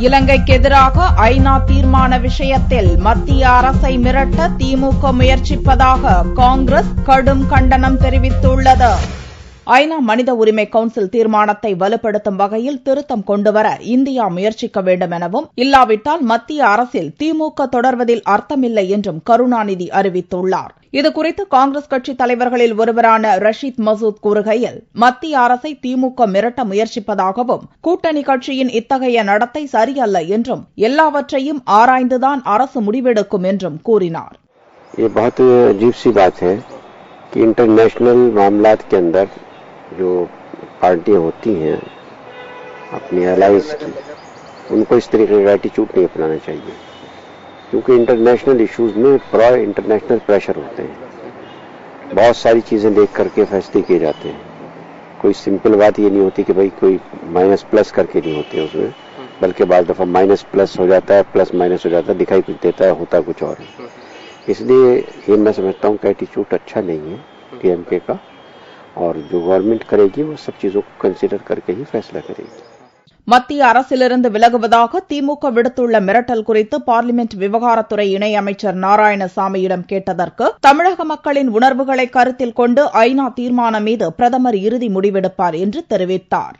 இலங்கைக்கு எதிராக ஐநா தீர்மான விஷயத்தில் மத்திய அரசை மிரட்ட திமுக முயற்சிப்பதாக காங்கிரஸ் கடும் கண்டனம் தெரிவித்துள்ளது. ஐநா மனித உரிமை கவுன்சில் தீர்மானத்தை வலுப்படுத்தும் வகையில் திருத்தம் கொண்டுவர இந்தியா முயற்சிக்க வேண்டும் எனவும், இல்லாவிட்டால் மத்திய அரசில் திமுக தொடர்வதில் அர்த்தமில்லை என்றும் கருணாநிதி அறிவித்துள்ளார். இதுகுறித்து காங்கிரஸ் கட்சித் தலைவர்களில் ஒருவரான ரஷீத் மசூத் கூறுகையில், மத்திய அரசை திமுக மிரட்ட முயற்சிப்பதாகவும், கூட்டணி கட்சியின் இத்தகைய நடத்தை சரியல்ல என்றும், எல்லாவற்றையும் ஆராய்ந்துதான் அரசு முடிவெடுக்கும் என்றும் கூறினார். इंटरनेशनल मामलात के अंदर जो पार्टियां होती हैं अपनी एलाइंस की, उनको इस तरीके का एटीट्यूड नहीं अपनाना चाहिए, क्योंकि इंटरनेशनल इश्यूज में बड़ा इंटरनेशनल प्रेशर होते हैं. बहुत सारी चीजें देख करके फैसले किए जाते हैं. कोई सिंपल बात ये नहीं होती कि भाई कोई माइनस प्लस करके नहीं होते उसमें, बल्कि बाद दफा माइनस प्लस हो जाता है, प्लस माइनस हो जाता है, दिखाई कुछ देता है, होता कुछ और है. इसलिए ये मैं समझता हूँ कि एटीट्यूड अच्छा नहीं है डीएमके का, और जो गवर्नमेंट करेगी वो सब चीजों को कंसिडर करके ही फैसला करेगी. மத்திய அரசிலிருந்து விலகுவதாக திமுக விடுத்துள்ள மிரட்டல் குறித்து பார்லிமென்ட் விவகாரத்துறை இணையமைச்சர் நாராயணசாமியிடம் கேட்டதற்கு, தமிழக மக்களின் உணர்வுகளை கருத்தில் கொண்டு ஐநா தீர்மானம் மீது பிரதமர் இறுதி முடிவெடுப்பார் என்று தெரிவித்தார்.